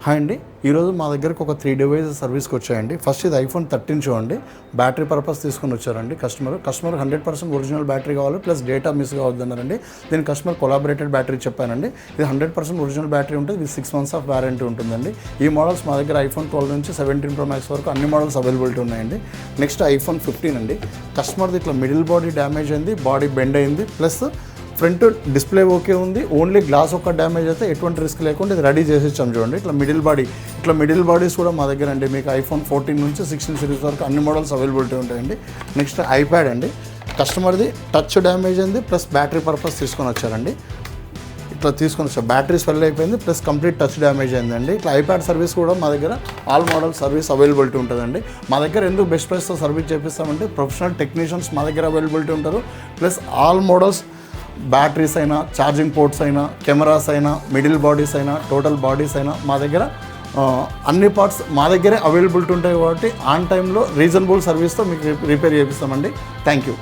Hi అండి, ఈరోజు మా దగ్గరకు ఒక 3 డివైజెస్ సర్వీస్కి వచ్చాయండి. ఫస్ట్ ఇది iPhone 13 చూడండి. బ్యాటరీ పర్పస్ తీసుకొని వచ్చారండి కస్టమర్ 100% ఒరిజినల్ బ్యాటరీ కావాలి, ప్లస్ డేటా మిస్ కావద్దన్నారండి. దీని కస్టమర్ కొలాబరేటెడ్ బ్యాటరీ చెప్పానండి. ఇది 100% ఒరిజినల్ బ్యాటరీ ఉంటుంది, ఇది 6 months ఆఫ్ వారంటీ ఉంటుందండి. ఈ మోడల్స్ మా దగ్గర iPhone 12 నుంచి 17 Pro Max వరకు అన్ని మోడల్స్ అవైలబిలిటీ ఉన్నాయండి. నెక్స్ట్ iPhone 15 అండి. కస్టమర్ది ఇట్లా మిడిల్ బాడీ డ్యామేజ్ అయింది, బాడీ బెండ్ అయింది, ప్లస్ ఫ్రంట్ డిస్ప్లే ఓకే ఉంది, ఓన్లీ గ్లాస్ ఒక్క డ్యామేజ్ అయితే ఎటువంటి రిస్క్ లేకుండా ఇది రెడీ చేసి ఇచ్చాం చూడండి. ఇట్లా మిడిల్ బాడీస్ కూడా మా దగ్గర అండి. మీకు iPhone 14 నుంచి 16 సిరీస్ వరకు అన్ని మోడల్స్ అవైలబిలిటీ ఉంటాయండి. నెక్స్ట్ iPad అండి. కస్టమర్ది టచ్ డ్యామేజ్ అయింది, ప్లస్ బ్యాటరీ పర్పస్ తీసుకొని వచ్చారండి. ఇట్లా తీసుకొని వచ్చారు, బ్యాటరీ స్వెల్ అయిపోయింది, ప్లస్ కంప్లీట్ టచ్ డ్యామేజ్ అయిందండి. ఇట్లా iPad సర్వీస్ కూడా మా దగ్గర ఆల్ మోడల్ సర్వీస్ అవైలబిలిటీ ఉంటుందండి. మా దగ్గర ఎందుకు బెస్ట్ ప్రైస్తో సర్వీస్ చేపిస్తామంటే ప్రొఫెషనల్ టెక్నీషియన్స్ మా దగ్గర అవైలబిలిటీ ఉంటారు, ప్లస్ ఆల్ మోడల్స్ బ్యాటరీస్ అయినా, ఛార్జింగ్ పోర్ట్స్ అయినా, కెమెరాస్ అయినా, మిడిల్ బాడీస్ అయినా, టోటల్ బాడీస్ అయినా మా దగ్గర అన్ని పార్ట్స్ మా దగ్గరే అవైలబిలిటీ ఉంటాయి. కాబట్టి ఆన్ టైంలో రీజనబుల్ సర్వీస్తో మీకు రిపేర్ చేపిస్తామండి. Thank you.